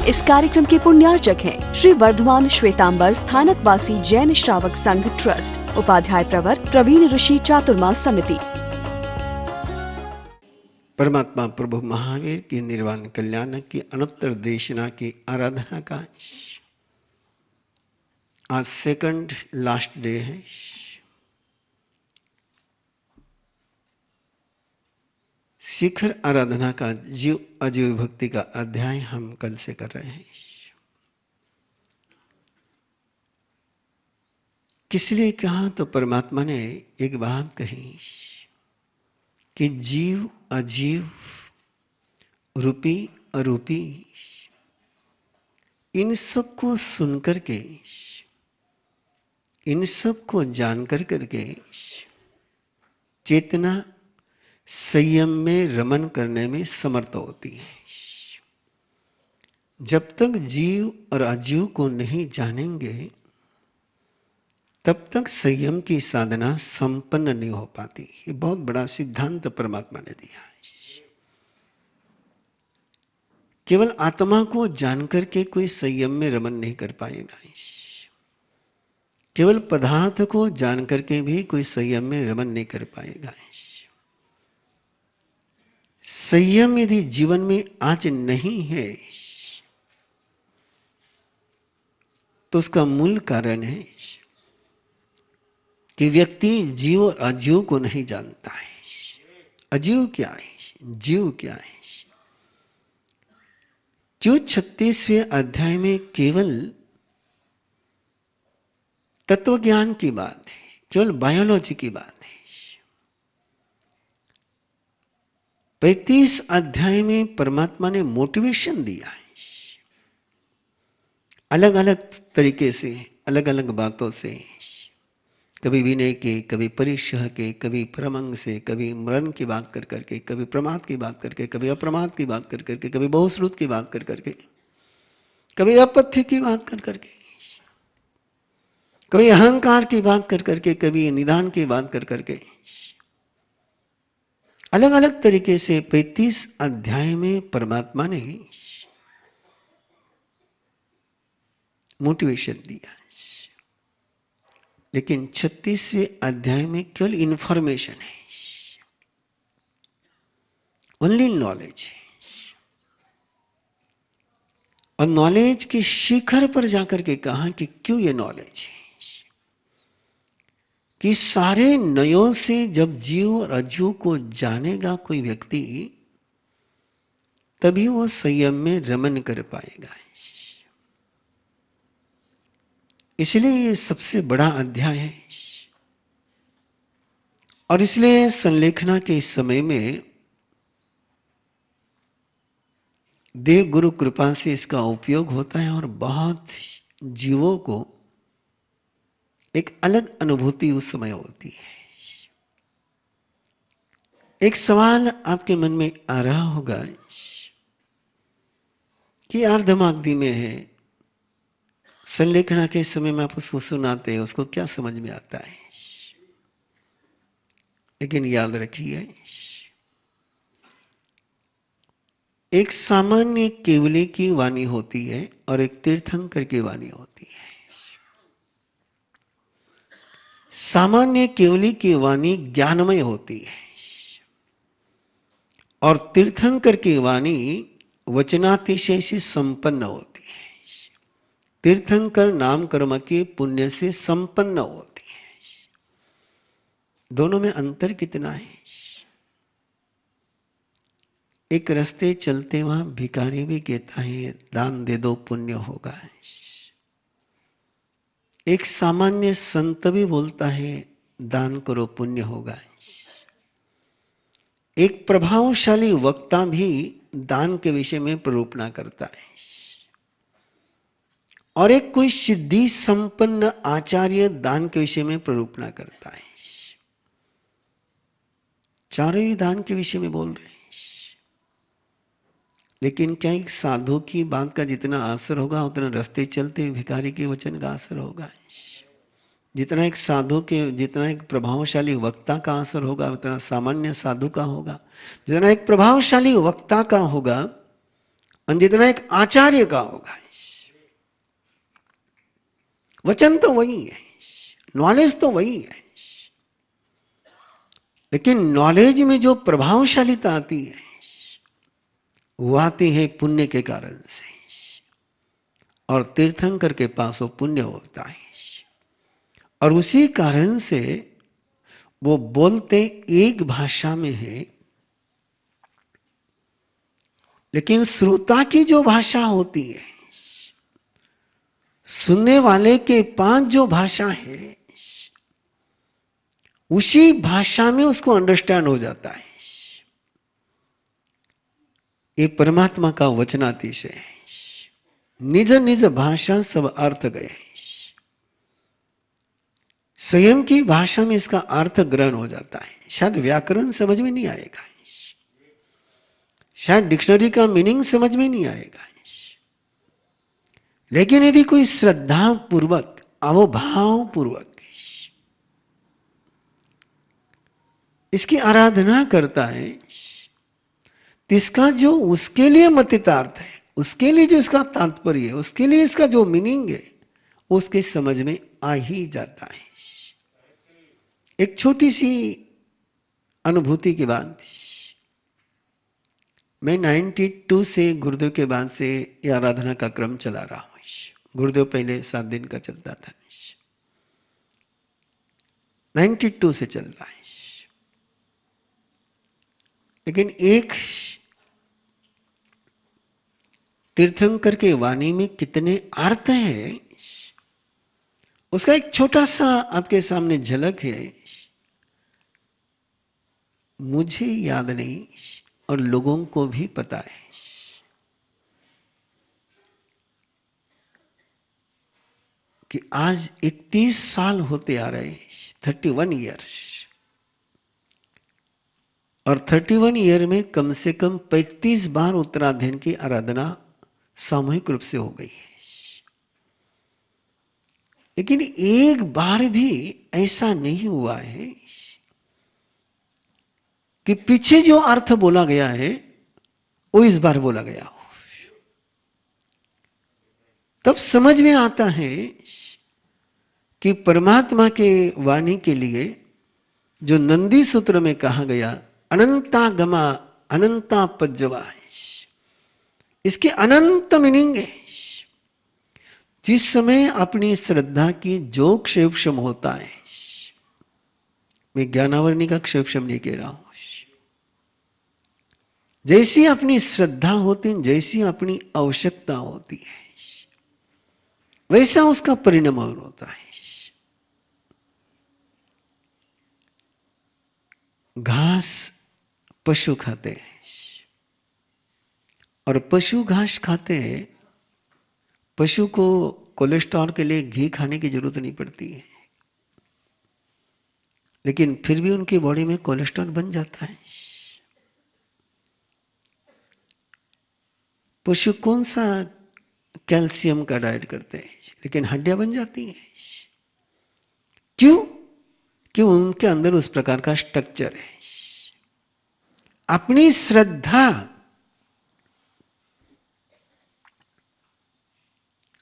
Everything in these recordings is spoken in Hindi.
इस कार्यक्रम के पुण्यार्चक हैं श्री वर्धमान श्वेतांबर स्थानकवासी जैन श्रावक संघ ट्रस्ट, उपाध्याय प्रवर प्रवीण ऋषि चातुर्मास समिति। परमात्मा प्रभु महावीर की निर्वाण कल्याण की अनुत्तर देशना की आराधना का आज सेकंड लास्ट डे है। शिखर आराधना का जीव अजीव भक्ति का अध्याय हम कल से कर रहे हैं। किस लिए कहा तो परमात्मा ने एक बात कही कि जीव अजीव रूपी अरूपी इन सब को सुनकर के, इन सब को जानकर करके चेतना संयम में रमन करने में समर्थ होती है। जब तक जीव और अजीव को नहीं जानेंगे तब तक संयम की साधना संपन्न नहीं हो पाती। ये बहुत बड़ा सिद्धांत परमात्मा ने दिया है। केवल आत्मा को जानकर के कोई संयम में रमन नहीं कर पाएगा। केवल पदार्थ को जानकर के भी कोई संयम में रमन नहीं कर पाएगा। संयम यदि जीवन में आज नहीं है तो उसका मूल कारण है कि व्यक्ति जीव और अजीव को नहीं जानता है। अजीव क्या है, जीव क्या है। जो 36वें अध्याय में केवल तत्व ज्ञान की बात है, केवल बायोलॉजी की बात है। 35 अध्याय में परमात्मा ने मोटिवेशन दिया है, अलग अलग तरीके से, अलग अलग बातों से, कभी विनय के, कभी परिश्रह के, कभी परमंग से, कभी मरण की बात कर करके, कभी प्रमाद की बात करके, कभी अप्रमाद की बात कर करके, कभी बहुश्रुत की बात कर करके, कभी अपथ्य की बात कर करके, कभी अहंकार की बात कर करके, कभी निदान की बात कर करके, अलग अलग तरीके से 35 अध्याय में परमात्मा ने मोटिवेशन दिया। लेकिन 36वें अध्याय में केवल इंफॉर्मेशन है, ओनली नॉलेज है। और नॉलेज के शिखर पर जाकर के कहा कि क्यों ये नॉलेज है, कि सारे नयों से जब जीव और अजीव को जानेगा कोई व्यक्ति तभी वो संयम में रमन कर पाएगा। इसलिए ये सबसे बड़ा अध्याय है। और इसलिए संलेखना के इस समय में देव गुरु कृपा से इसका उपयोग होता है और बहुत जीवों को एक अलग अनुभूति उस समय होती है। एक सवाल आपके मन में आ रहा होगा कि अर्धमागधी में है, संलेखना के समय में आप उसको सुनाते हैं, उसको क्या समझ में आता है। लेकिन याद रखिए, एक सामान्य केवली की वाणी होती है और एक तीर्थंकर की वाणी होती है। सामान्य केवली की वाणी ज्ञानमय होती है और तीर्थंकर की वाणी वचनातिशय से संपन्न होती है। तीर्थंकर नाम कर्म के पुण्य से संपन्न होती है। दोनों में अंतर कितना है। एक रास्ते चलते वहां भिखारी भी कहता है दान दे दो पुण्य होगा। एक सामान्य संत भी बोलता है दान करो पुण्य होगा। एक प्रभावशाली वक्ता भी दान के विषय में प्ररूपणा करता है और एक कोई सिद्धि संपन्न आचार्य दान के विषय में प्ररूपणा करता है। चारों ही दान के विषय में बोल रहे हैं। लेकिन क्या एक साधु की बात का जितना असर होगा उतना रास्ते चलते भिखारी के वचन का असर होगा। जितना एक साधु के, जितना एक प्रभावशाली वक्ता का असर होगा उतना सामान्य साधु का होगा। जितना एक प्रभावशाली वक्ता का होगा और जितना एक आचार्य का होगा। वचन तो वही है, नॉलेज तो वही है, लेकिन नॉलेज में जो प्रभावशालीता आती है वो आती है पुण्य के कारण से, और तीर्थंकर के पास वो पुण्य होता है, और उसी कारण से वो बोलते एक भाषा में है, लेकिन श्रोता की जो भाषा होती है, सुनने वाले के पास जो भाषा है, उसी भाषा में उसको अंडरस्टैंड हो जाता है। ये परमात्मा का वचनातिशय है। निज निज भाषा सब अर्थ गए, स्वयं की भाषा में इसका अर्थ ग्रहण हो जाता है। शायद व्याकरण समझ में नहीं आएगा, शायद डिक्शनरी का मीनिंग समझ में नहीं आएगा, लेकिन यदि कोई श्रद्धा पूर्वक, अवभाव पूर्वक इसकी आराधना करता है, तो इसका जो उसके लिए मतितार्थ है, उसके लिए जो इसका तात्पर्य है, उसके लिए इसका जो मीनिंग है, उसके समझ में आ ही जाता है। एक छोटी सी अनुभूति के बाद, मैं 92 से गुरुदेव के बाद से ये आराधना का क्रम चला रहा हूँ। गुरुदेव पहले 7 दिन का चलता था, 92 से चल रहा है। लेकिन एक तीर्थंकर के वाणी में कितने अर्थ हैं, उसका एक छोटा सा आपके सामने झलक है। मुझे याद नहीं और लोगों को भी पता है कि आज 31 साल होते आ रहे, 31 ईयर्स, और 31 ईयर में कम से कम 35 बार उत्तराधीन की आराधना सामूहिक रूप से हो गई है। लेकिन एक बार भी ऐसा नहीं हुआ है कि पीछे जो अर्थ बोला गया है वो इस बार बोला गया हो। तब समझ में आता है कि परमात्मा के वाणी के लिए जो नंदी सूत्र में कहा गया अनंता गमा अनंता पज्जवा, इसके अनंत मीनिंग है। जिस समय अपनी श्रद्धा की जो क्षेपक्षम होता है, मैं ज्ञानावरणी का क्षेपक्षम नहीं कह रहा हूं, जैसी अपनी श्रद्धा होती है, जैसी अपनी आवश्यकता होती है, वैसा उसका परिणाम होता है। घास पशु खाते हैं, और पशु घास खाते हैं, पशु को कोलेस्ट्रॉल के लिए घी खाने की जरूरत नहीं पड़ती है, लेकिन फिर भी उनकी बॉडी में कोलेस्ट्रॉल बन जाता है। पशु कौन सा कैल्शियम का डाइट करते हैं, लेकिन हड्डियां बन जाती हैं। क्यों? क्यों? उनके अंदर उस प्रकार का स्ट्रक्चर है। अपनी श्रद्धा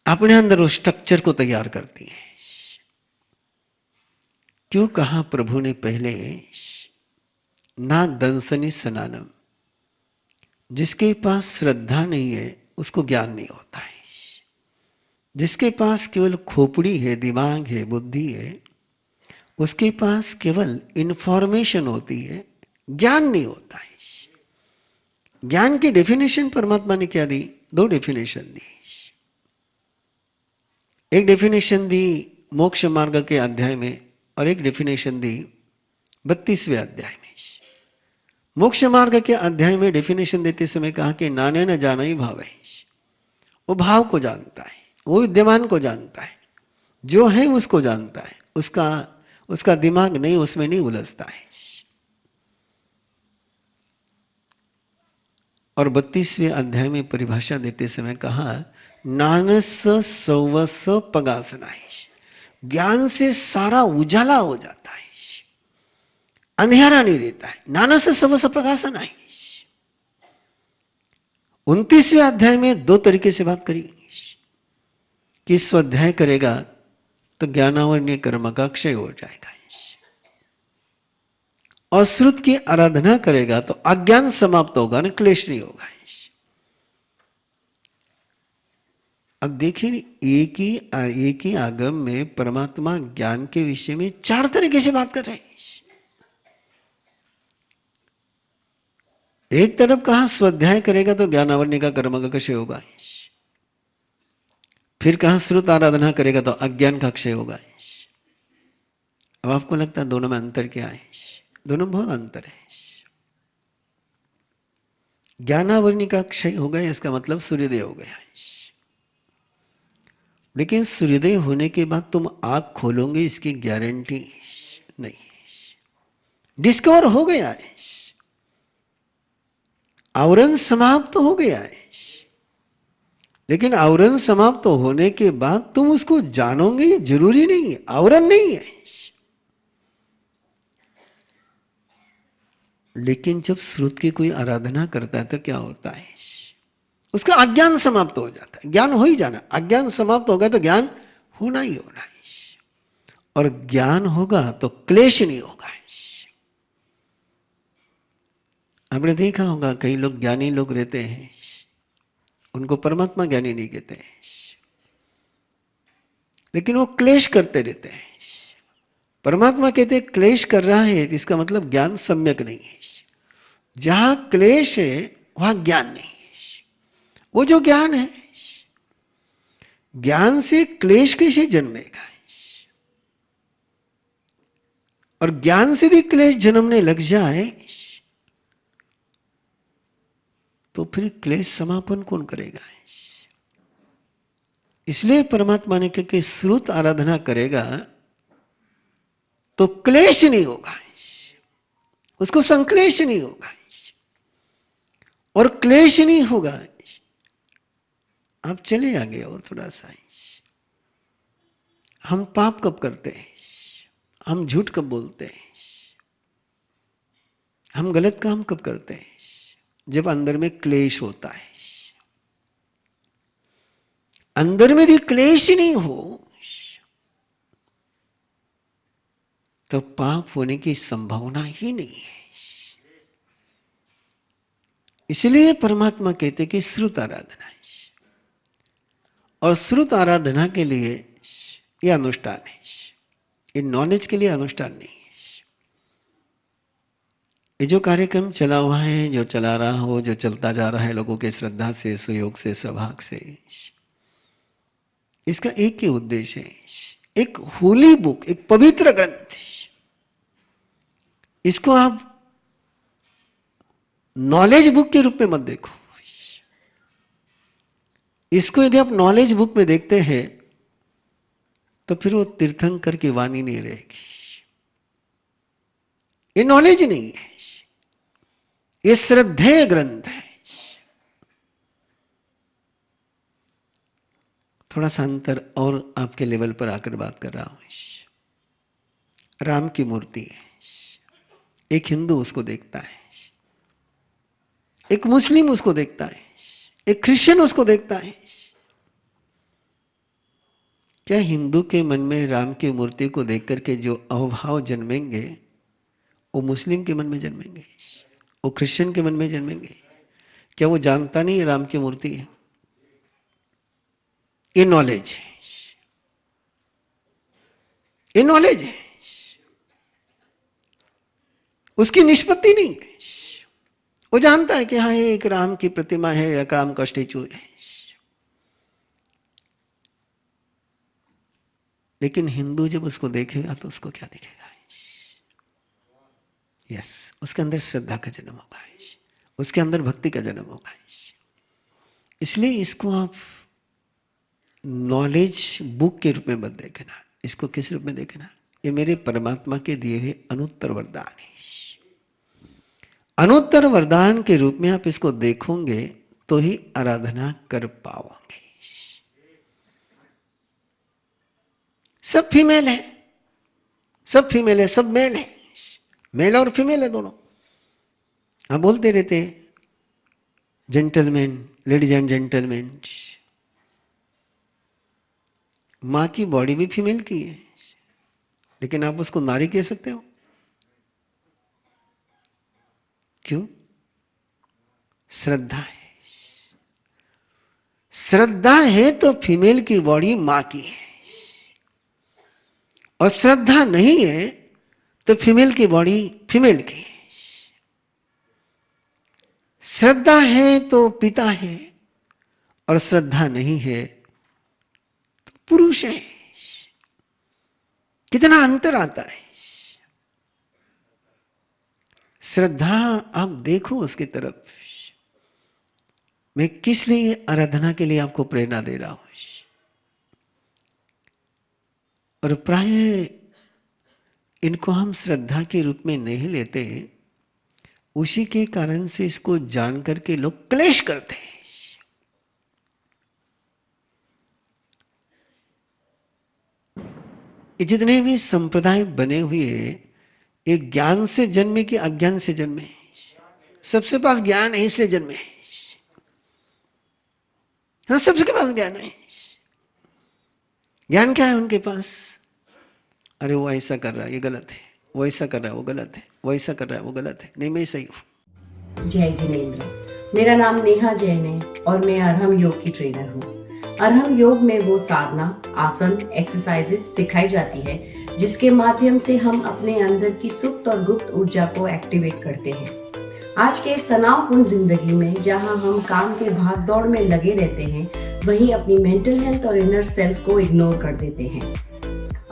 अपने अंदर उस स्ट्रक्चर को तैयार करती है। क्यों कहा प्रभु ने पहले, ना दंसनी सनानम, जिसके पास श्रद्धा नहीं है उसको ज्ञान नहीं होता है। जिसके पास केवल खोपड़ी है, दिमाग है, बुद्धि है, उसके पास केवल इंफॉर्मेशन होती है, ज्ञान नहीं होता है। ज्ञान की डेफिनेशन परमात्मा ने क्या दी? 2 डेफिनेशन दी। एक डेफिनेशन दी मोक्ष मार्ग के अध्याय में, और एक डेफिनेशन दी 32वें अध्याय में। मोक्ष मार्ग के अध्याय में डेफिनेशन देते समय कहा कि नाने न जाना ही भाव है। वो भाव को जानता है, वो विद्यमान को जानता है, जो है उसको जानता है, उसका दिमाग नहीं, उसमें नहीं उलझता है। और 32वें अध्याय में परिभाषा देते समय कहा नानस सवस पगासनाय, ज्ञान से सारा उजाला हो जाता है, अंधेरा नहीं रहता है। नानस सवस पगासनाय, 29वें अध्याय में दो तरीके से बात करी कि स्वाध्याय करेगा तो ज्ञानावरणीय कर्म का क्षय हो जाएगा, और श्रुत की आराधना करेगा तो अज्ञान समाप्त होगा ना, क्लेश नहीं होगा। अब देखिए, एक ही आगम में परमात्मा ज्ञान के विषय में चार तरीके से बात कर रहे हैं। एक तरफ कहा स्वाध्याय करेगा तो ज्ञानावरणीय का कर्म का क्षय होगा, फिर कहा श्रुत आराधना करेगा तो अज्ञान का क्षय होगा। अब आपको लगता है दोनों में अंतर क्या है? दोनों में बहुत अंतर है। ज्ञानावरणीय का क्षय हो गया, इसका मतलब सूर्योदय हो गया, लेकिन सूर्योदय होने के बाद तुम आंख खोलोगे इसकी गारंटी नहीं है। डिस्कवर हो गया है, आवरण समाप्त हो गया है, लेकिन आवरण समाप्त होने के बाद तुम उसको जानोगे ये जरूरी नहीं है, आवरण नहीं है। लेकिन जब श्रुत की कोई आराधना करता है तो क्या होता है? उसका अज्ञान समाप्त हो जाता है। ज्ञान हो ही जाना, अज्ञान समाप्त हो गया तो ज्ञान होना ही होना है, और ज्ञान होगा तो क्लेश नहीं होगा। आपने देखा होगा कई लोग ज्ञानी लोग रहते हैं, उनको परमात्मा ज्ञानी नहीं कहते हैं, लेकिन वो क्लेश करते रहते हैं। परमात्मा कहते हैं क्लेश कर रहा है, इसका मतलब ज्ञान सम्यक नहीं है। जहां क्लेश है वहां ज्ञान नहीं है। वो जो ज्ञान है, ज्ञान से क्लेश कैसे जन्मेगा? और ज्ञान से भी क्लेश जन्मने लग जाए तो फिर क्लेश समापन कौन करेगा? इसलिए परमात्मा ने कहा कि श्रुत आराधना करेगा तो क्लेश नहीं होगा, उसको संक्लेश नहीं होगा, और क्लेश नहीं होगा। आप चले आगे और थोड़ा सा, हम पाप कब करते हैं? हम झूठ कब बोलते हैं? हम गलत काम कब करते हैं? जब अंदर में क्लेश होता है। अंदर में भी क्लेश नहीं हो तो पाप होने की संभावना ही नहीं है। इसलिए परमात्मा कहते कि श्रुत आराधना है, और श्रुत आराधना के लिए यह अनुष्ठान है, ये नॉलेज के लिए अनुष्ठान नहीं है। ये जो कार्यक्रम चला हुआ है, जो चला रहा हो, जो चलता जा रहा है लोगों के श्रद्धा से, सहयोग से, सौभाग से, इसका एक ही उद्देश्य है, एक होली बुक, एक पवित्र ग्रंथ, इसको आप नॉलेज बुक के रूप में मत देखो। इसको यदि आप नॉलेज बुक में देखते हैं तो फिर वो तीर्थंकर की वाणी नहीं रहेगी। ये नॉलेज नहीं है, ये श्रद्धेय ग्रंथ है। थोड़ा सा अंतर और आपके लेवल पर आकर बात कर रहा हूं। राम की मूर्ति है, एक हिंदू उसको देखता है, एक मुस्लिम उसको देखता है, एक क्रिश्चियन उसको देखता है। क्या हिंदू के मन में राम की मूर्ति को देख करके जो अवभाव जन्मेंगे वो मुस्लिम के मन में जन्मेंगे, वो क्रिश्चियन के मन में जन्मेंगे? क्या वो जानता नहीं राम की मूर्ति है? ये नॉलेज है, ये नॉलेज है, उसकी निष्पत्ति नहीं है। वो जानता है कि हाँ ये एक राम की प्रतिमा है या राम का स्टेचू है, लेकिन हिंदू जब उसको देखेगा तो उसको क्या दिखेगा? यस, उसके अंदर श्रद्धा का जन्म होगा, उसके अंदर भक्ति का जन्म होगा। इसलिए इसको आप नॉलेज बुक के रूप में मत देखना, इसको किस रूप में देखना? ये मेरे परमात्मा के दिए हुए अनुत्तर वरदान है। अनुत्तर वरदान के रूप में आप इसको देखोगे तो ही आराधना कर पाओगे। सब फीमेल है, सब फीमेल है, सब मेल है, मेल और फीमेल है दोनों। आप बोलते रहते जेंटलमैन, लेडीज एंड जेंटलमैन, माँ की बॉडी भी फीमेल की है, लेकिन आप उसको नारी कह सकते हो? क्यों? श्रद्धा है। श्रद्धा है तो फीमेल की बॉडी माँ की है, और श्रद्धा नहीं है तो फीमेल की बॉडी फीमेल की है। श्रद्धा है तो पिता है, और श्रद्धा नहीं है तो पुरुष है। कितना अंतर आता है। श्रद्धा आप देखो उसकी तरफ। मैं किस लिए आराधना के लिए आपको प्रेरणा दे रहा हूं, और प्राय इनको हम श्रद्धा के रूप में नहीं लेते, उसी के कारण से इसको जान करके लोग क्लेश करते हैं। ये जितने भी संप्रदाय बने हुए एक ज्ञान से जन्मे कि अज्ञान से जन्मे, सबसे पास ज्ञान है इसलिए जन्मे। हाँ, सबके पास ज्ञान है। ज्ञान क्या है उनके पास? अरे वो ऐसा कर रहा है, ये गलत है, वो ऐसा कर रहा है, वो गलत है, वो ऐसा कर रहा है, वो गलत है, नहीं मैं सही हूं। जय जिनेंद्र। मेरा नाम नेहा जैन है और मैं अरहम योग की ट्रेनर हूँ। अरहम योग में वो साधना, आसन, एक्सरसाइजेस सिखाई जाती है जिसके माध्यम से हम अपने अंदर की सुप्त और गुप्त ऊर्जा को एक्टिवेट करते हैं। आज के इस तनावपूर्ण जिंदगी में जहां हम काम के भाग दौड़ में लगे रहते हैं, वहीं अपनी मेंटल हेल्थ और इनर सेल्फ को इग्नोर कर देते हैं।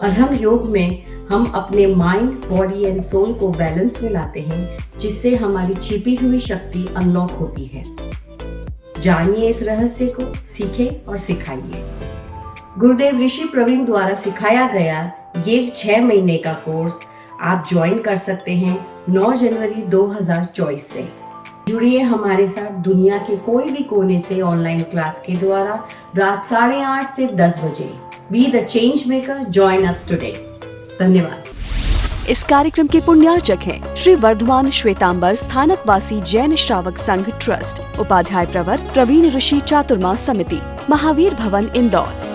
अरहम योग में हम अपने माइंड, बॉडी एंड सोल को बैलेंस में लाते हैं, जिससे हमारी छिपी हुई शक्ति अनलॉक होती है। जानिए इस रहस्य को, सीखें और सिखाइए। गुरुदेव ऋषि प्रवीण द्वारा सिखाया गया ये 6 महीने का कोर्स आप ज्वाइन कर सकते हैं 9 जनवरी 2024 से। जुड़िए हमारे साथ दुनिया के कोई भी कोने से ऑनलाइन क्लास के द्वारा रात 8:30 से 10 बजे। Be the change maker, join us today. धन्यवाद। इस कार्यक्रम के पुण्यार्चक हैं श्री वर्धमान श्वेतांबर स्थानकवासी जैन श्रावक संघ ट्रस्ट, उपाध्याय प्रवर प्रवीण ऋषि चातुर्मास समिति, महावीर भवन, इंदौर।